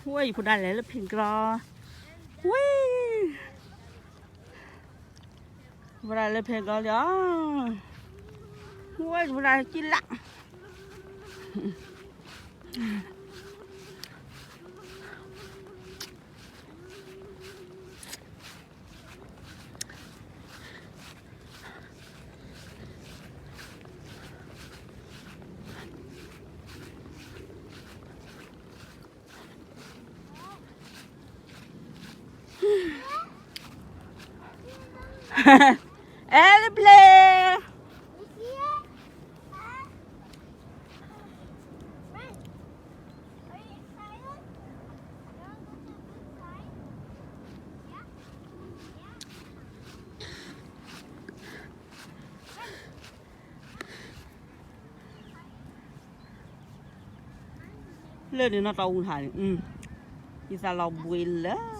หุ้ยผู้ใดเลยแล้วเพียงกรอหุ้ยผู้ใดเลยเพียงกรอเดี๋ยวหุ้ยผู้ใดกินละเอลิเพลเรื่องนี้เราถ่ายอีสานเราบุยเลย